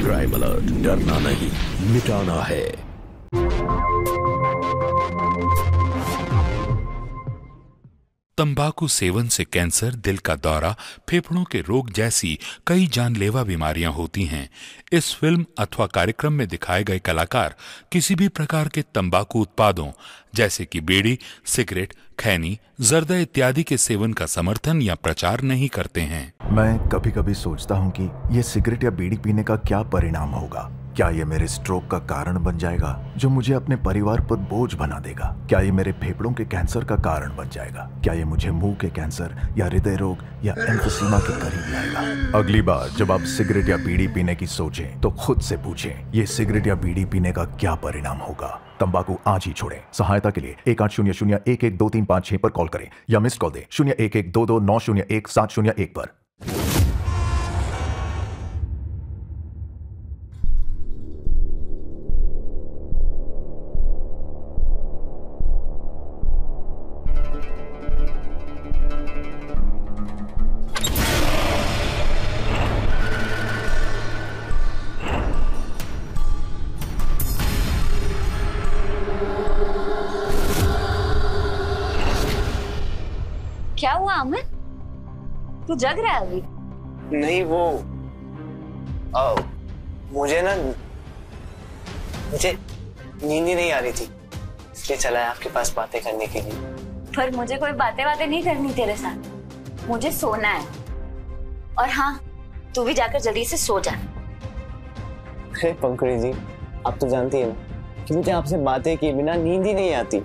Crime alert, डरना नहीं, मिटाना है। तंबाकू सेवन से कैंसर, दिल का दौरा, फेफड़ों के रोग जैसी कई जानलेवा बीमारियां होती हैं। इस फिल्म अथवा कार्यक्रम में दिखाए गए कलाकार किसी भी प्रकार के तंबाकू उत्पादों जैसे कि बीड़ी, सिगरेट, खैनी, जर्दा इत्यादि के सेवन का समर्थन या प्रचार नहीं करते हैं। मैं कभी कभी सोचता हूँ कि ये सिगरेट या बीड़ी पीने का क्या परिणाम होगा। क्या ये मेरे स्ट्रोक का कारण बन जाएगा जो मुझे अपने परिवार पर बोझ बना देगा? क्या ये मेरे फेफड़ों के कैंसर का कारण बन जाएगा? क्या ये मुझे मुंह के कैंसर या हृदय रोग या एम्फीसीमा के करीब लाएगा? अगली बार जब आप सिगरेट या बीड़ी पीने की सोचें तो खुद से पूछें, ये सिगरेट या बीड़ी पीने का क्या परिणाम होगा? तंबाकू आज ही छोड़ें। सहायता के लिए 1800-112356 पर कॉल करें या मिस्ड कॉल दें 01122901-701 पर। क्या हुआ अमन? तू जग रहा है अभी? नहीं वो मुझे नींद ही नहीं आ रही थी, इसलिए चला है आपके पास बातें करने के लिए। पर मुझे कोई बातें नहीं करनी तेरे साथ, मुझे सोना है। और हाँ, तू भी जाकर जल्दी से सो जा। अरे पंकड़ी जी, आप तो जानती है ना कि मुझे आपसे बातें किए बिना नींद ही नहीं आती।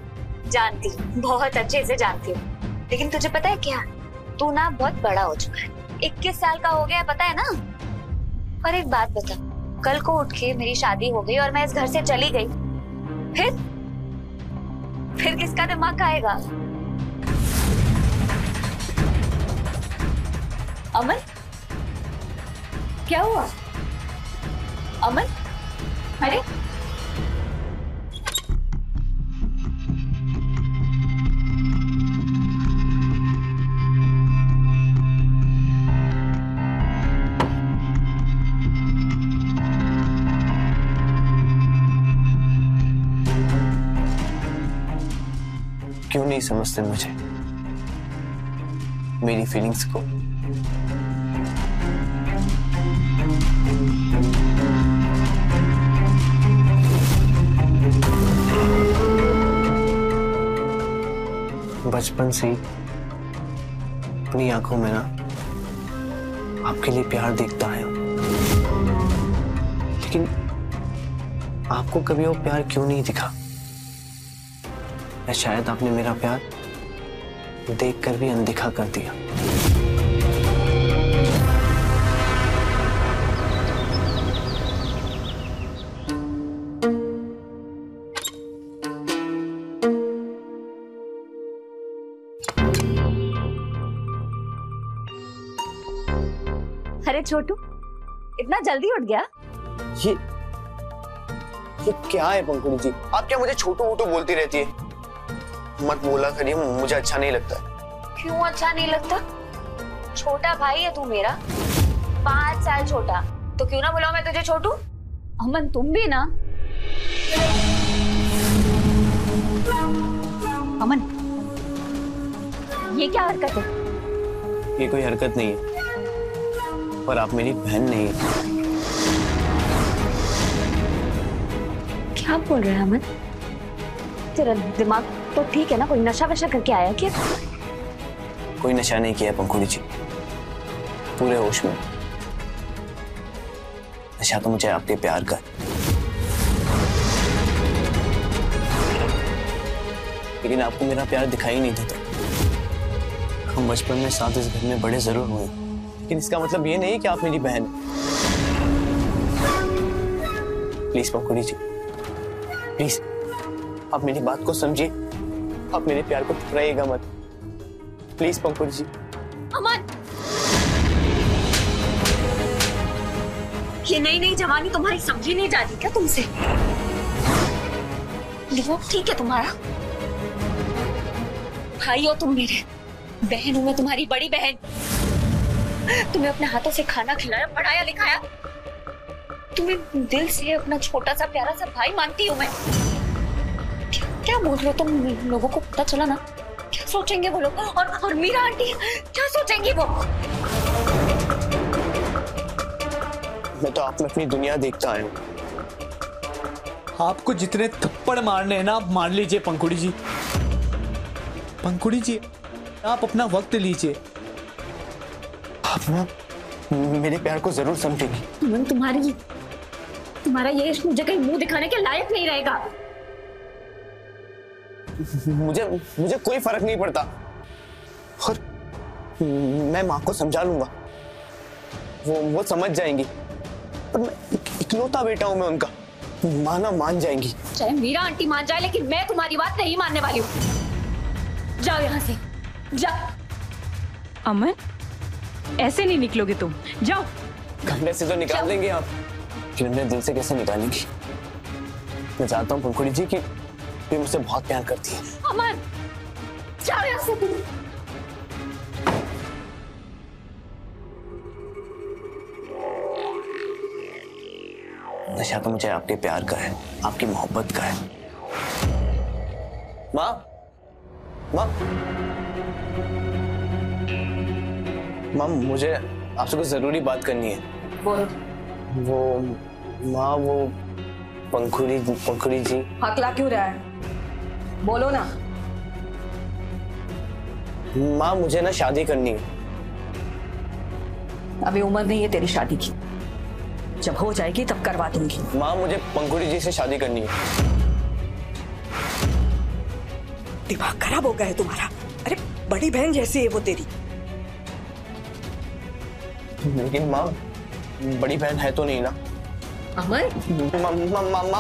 जानती हूँ, बहुत अच्छे से जानती हूँ, लेकिन तुझे पता है क्या, तू ना बहुत बड़ा हो चुका है, 21 साल का हो गया, पता है ना? और एक बात बता, कल को उठ के मेरी शादी हो गई और मैं इस घर से चली गई, फिर किसका दिमाग खाएगा? अमन, क्या हुआ? अमन, अरे क्यों नहीं समझते मुझे, मेरी फीलिंग्स को? बचपन से ही अपनी आंखों में ना आपके लिए प्यार देखता है, लेकिन आपको कभी वो प्यार क्यों नहीं दिखा? या शायद आपने मेरा प्यार देखकर भी अनदेखा कर दिया। अरे छोटू, इतना जल्दी उठ गया? ये क्या है पंकुड़ी जी, आप क्या मुझे छोटू वोटू बोलती रहती है? मत बोला करिए, मुझे अच्छा नहीं लगता। क्यों अच्छा नहीं लगता? छोटा भाई है तू मेरा, 5 साल छोटा, तो क्यों ना बुलाऊं मैं तुझे छोटू? अमन तुम भी ना। अमन, ये क्या हरकत है? ये कोई हरकत नहीं है, पर आप मेरी बहन नहीं है। क्या बोल रहा है अमन? तेरा दिमाग तो ठीक है ना? कोई नशा वशा करके आया क्या? कोई नशा नहीं किया पंकुड़ी जी, पूरे होश में। नशा तो मुझे आपके प्यार का, लेकिन आपको मेरा प्यार दिखाई नहीं देता। हम बचपन में साथ इस घर में बड़े जरूर हुए, लेकिन इसका मतलब ये नहीं कि आप मेरी बहन। प्लीज पंकुड़ी जी, प्लीज आप मेरी बात को समझिए, आप मेरे प्यार को ठुकराइएगा मत, प्लीज पंकुड़ी जी। अमन, ये नई जवानी तुम्हारी समझी नहीं जाती क्या तुमसे? दिमाग ठीक है तुम्हारा? भाई हो तुम मेरे, बहन हूं मैं तुम्हारी बड़ी बहन। तुम्हें अपने हाथों से खाना खिलाया, पढ़ाया लिखाया, तुम्हें दिल से अपना छोटा सा प्यारा सा भाई मानती हूँ मैं। क्या बोल रहे हो तुम? लोगों को पता चला ना, क्या सोचेंगे वो लोग? और मीरा आंटी क्या सोचेंगी वो? मैं तो आप में अपनी दुनिया देखता आया हूँ। आपको जितने थप्पड़ मारने हैं ना आप मार लीजिए पंखुड़ी जी। पंखुड़ी जी आप अपना वक्त लीजिए। आप ना मेरे प्यार को जरूर समझेंगी। मन तुम्हारा ये इश्क मुझे कहीं मुंह दिखाने के लायक नहीं रहेगा। मुझे कोई फर्क नहीं पड़ता और मैं माँ को समझा लूंगा, वो समझ जाएंगी। पर मैं इकलौता बेटा हूं मैं उनका, माँ ना मान जाएंगी। चाहे मीरा आंटी मान जाए, लेकिन मैं तुम्हारी बात नहीं मानने वाली हूँ। जाओ यहाँ से, जाओ। अमन, ऐसे नहीं निकलोगे तुम, जाओ। कमरे से तो निकाल देंगे आप, लेकिन अपने दिल से कैसे निकालेंगी? मैं चाहता हूँ पंखुड़ी जी कि वे मुझसे बहुत प्यार करती है। अमन, जाओ यहाँ से तुम। नशा तो मुझे आपके प्यार का है, आपकी मोहब्बत का है। माँ, माँ, माँ, मुझे आपसे कुछ जरूरी बात करनी है। वो माँ, वो पंखुड़ी जी। हकला क्यों रहा है? बोलो ना। माँ, मुझे ना शादी करनी है। अभी उम्र नहीं है तेरी शादी की, जब हो जाएगी तब करवा दूंगी। माँ, मुझे पंखुड़ी जी से शादी करनी है। दिमाग खराब हो गया है तुम्हारा? अरे बड़ी बहन जैसी है वो तेरी। लेकिन माँ, बड़ी बहन है तो नहीं ना। अमन,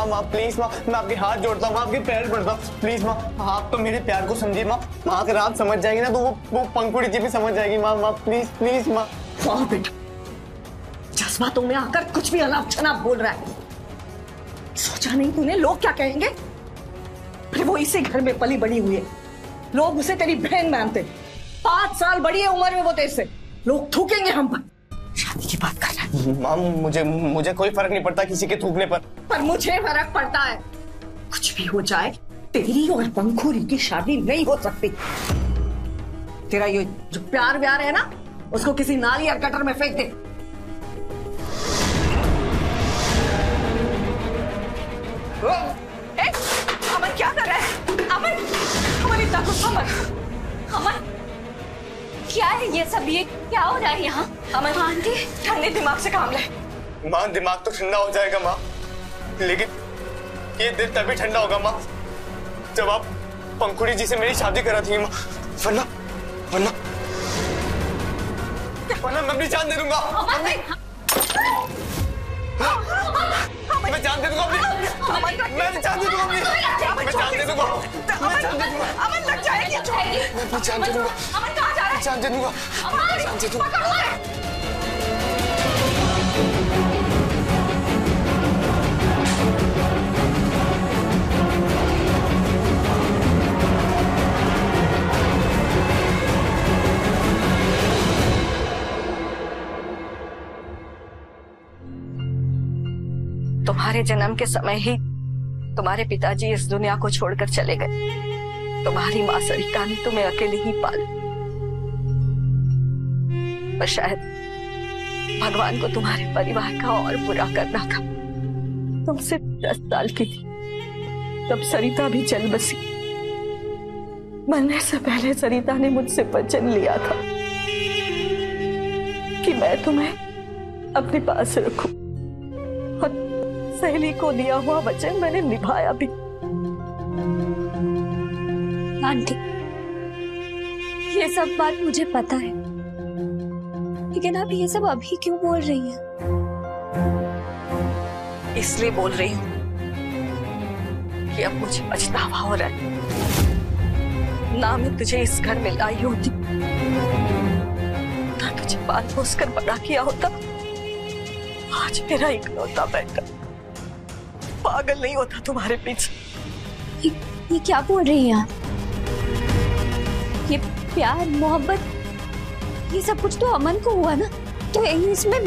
माँ प्लीज माँ, मैं आपके हाथ जोड़ता हूँ, आपके पैर पड़ता हूँ, प्लीज माँ, आप तो मेरे प्यार को समझिए माँ। अगर आप समझ जाएंगी ना तो वो पंखुड़ी जी भी समझ जाएगी। माँ प्लीज प्लीज माँ। वाह बेटा, जज्बातों में आकर कुछ भी अनाप शनाप बोल रहा है। सोचा नहीं तूने लोग क्या कहेंगे? अरे वो इसी घर में पली बड़ी हुई है, लोग उसे तेरी बहन मानते। 5 साल बड़ी है उम्र में वो तेरे से, लोग थूकेंगे हम पर। शादी की बात कर रहा है। माँ, मुझे कोई फर्क नहीं पड़ता किसी के थूकने पर मुझे फर्क पड़ता है। कुछ भी हो जाए, तेरी और पंखुड़ी की शादी नहीं हो सकती। तेरा ये जो प्यार व्यार है ना, उसको किसी नाली या गटर में फेंक दे। अमन क्या कर रहा है? अमन इतना गुस्सा मत। अमन, क्या है ये सब? ये क्या हो रहा है यहाँ? अमन आंटी, ठंडे दिमाग से काम ले। माँ, दिमाग तो ठंडा हो जाएगा माँ, लेकिन ये दिल तभी ठंडा होगा माँ जब आप पंखुड़ी जी से मेरी शादी करा थी माँ। वरना मैं अपनी जान दे दूंगा। मैं जान दे दूंगा अपनी। मैं जान दे दूंगा अपनी। मैं जान दे दूंगा। अमन लग जाएगी। मैं जान दे दूंगा। अमन कहाँ जा रहा है? जान दे दूंगा। जान दे दूंगा। तुम्हारे जन्म के समय ही तुम्हारे पिताजी इस दुनिया को छोड़कर चले गए। तुम्हारी माँ सरिता ने तुम्हें अकेले ही पाला, पर शायद भगवान को तुम्हारे परिवार का और बुरा करना था। तुम सिर्फ 10 साल की थी तब सरिता भी चल बसी। मरने से पहले सरिता ने मुझसे वचन लिया था कि मैं तुम्हें अपने पास रखूं, और सहेली को दिया हुआ वचन मैंने निभाया भी। आंटी, ये सब बात मुझे पता है, लेकिन आप ये सब अभी क्यों बोल रही हैं? इसलिए बोल रही हूँ कि अब मुझे पछतावा हो रहा है। ना मैं तुझे इस घर में लाई होती, ना तुझे पाल पोस कर बड़ा किया होता, आज मेरा इकलौता बेटा पागल नहीं होता तुम्हारे पीछे। ये क्या बोल रही हैं आप? ये प्यार मोहब्बत ये सब कुछ तो अमन को हुआ ना, तो इसमें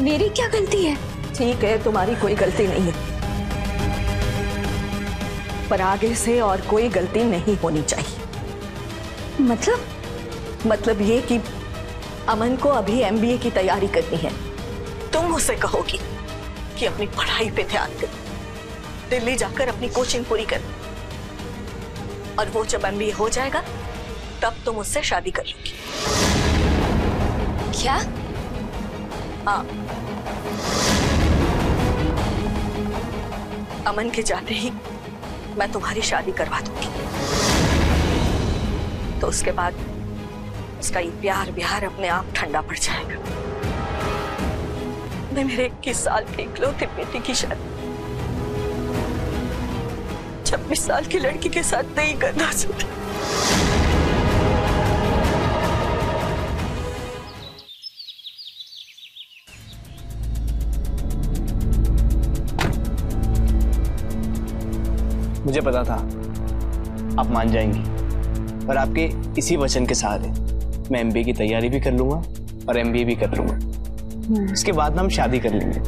मेरी क्या गलती है? ठीक है, तुम्हारी कोई गलती नहीं है, पर आगे से और कोई गलती नहीं होनी चाहिए। मतलब ये कि अमन को अभी एमबीए की तैयारी करनी है। तुम उसे कहोगी कि अपनी पढ़ाई पे ध्यान दे, दिल्ली जाकर अपनी कोचिंग पूरी कर, और वो जब एमबीए हो जाएगा तब तुम उससे शादी कर लोगी। क्या? हाँ, अमन के जाते ही मैं तुम्हारी शादी करवा दूंगी, तो उसके बाद उसका ये प्यार बिहार अपने आप ठंडा पड़ जाएगा। मैं मेरे 21 साल के इकलौते बेटे की शादी 26 साल की लड़की के साथ नहीं करना चाहती। मुझे पता था आप मान जाएंगी, पर आपके इसी वचन के सहारे मैं एमबीए की तैयारी भी कर लूंगा और एमबीए भी कर लूंगा। उसके बाद हम शादी कर लेंगे।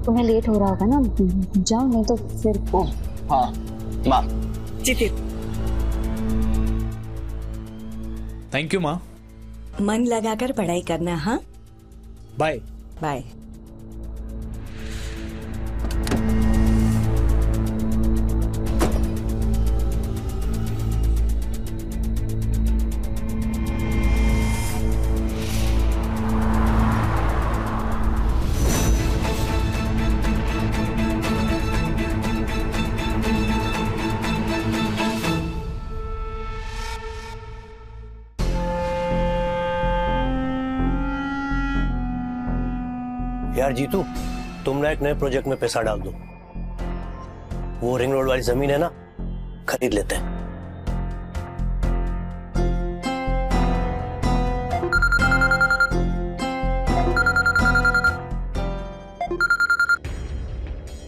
तुम्हें लेट हो रहा होगा ना, जाओ नहीं तो फिर। हाँ माँ। जीते। थैंक यू माँ। मन लगाकर पढ़ाई करना। हाँ, बाय बाय। यार जीतू, तुम ना एक नए प्रोजेक्ट में पैसा डाल दो। वो रिंग रोड वाली जमीन है ना, खरीद लेते हैं।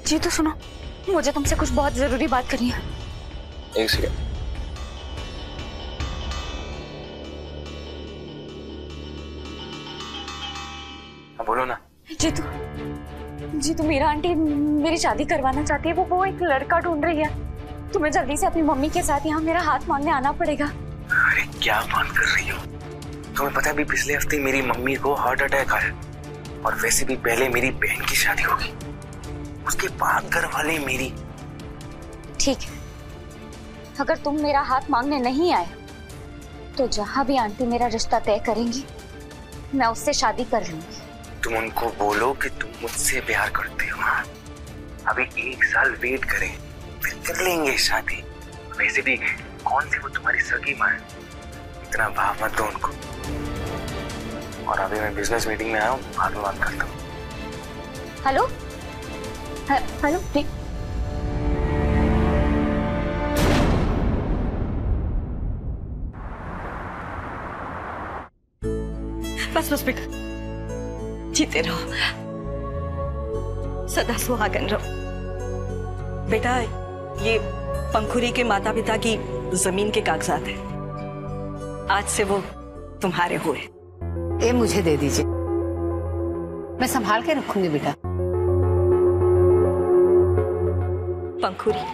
जीतू सुनो, मुझे तुमसे कुछ बहुत जरूरी बात करनी है। एक सेकंड। बोलो ना। जीतू मेरा आंटी मेरी शादी करवाना चाहती है। वो एक लड़का ढूंढ रही है। तुम्हें जल्दी से अपनी मम्मी के साथ यहाँ मेरा हाथ मांगने आना पड़ेगा। अरे क्या बात कर रही हो? तुम्हें पता है अभी पिछले हफ्ते मेरी मम्मी को हार्ट अटैक आया, और वैसे भी पहले मेरी बहन की शादी होगी, उसके बाद घर वाले मेरी। ठीक है, अगर तुम मेरा हाथ मांगने नहीं आए तो जहां भी आंटी मेरा रिश्ता तय करेंगी मैं उससे शादी कर लूंगी। तुम उनको बोलो कि तुम मुझसे प्यार करते हो। अभी 1 साल वेट करें, फिर कर लेंगे शादी। वैसे भी कौन सी वो तुम्हारी सगी माँ है, इतना भाव मत दो उनको। और अभी मैं बिजनेस मीटिंग में आया हूँ, बाद में बात करता हूँ। हेलो हेलो, बस बेटा, जीते रहो, सदा सुहागन रहो। बेटा, ये पंखुरी के माता पिता की जमीन के कागजात है। आज से वो तुम्हारे हुए। ये मुझे दे दीजिए, मैं संभाल के रखूंगी बेटा। पंखुरी,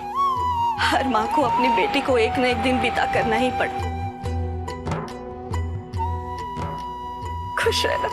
हर माँ को अपनी बेटी को एक न एक दिन बिता करना ही पड़ता। खुश रहना।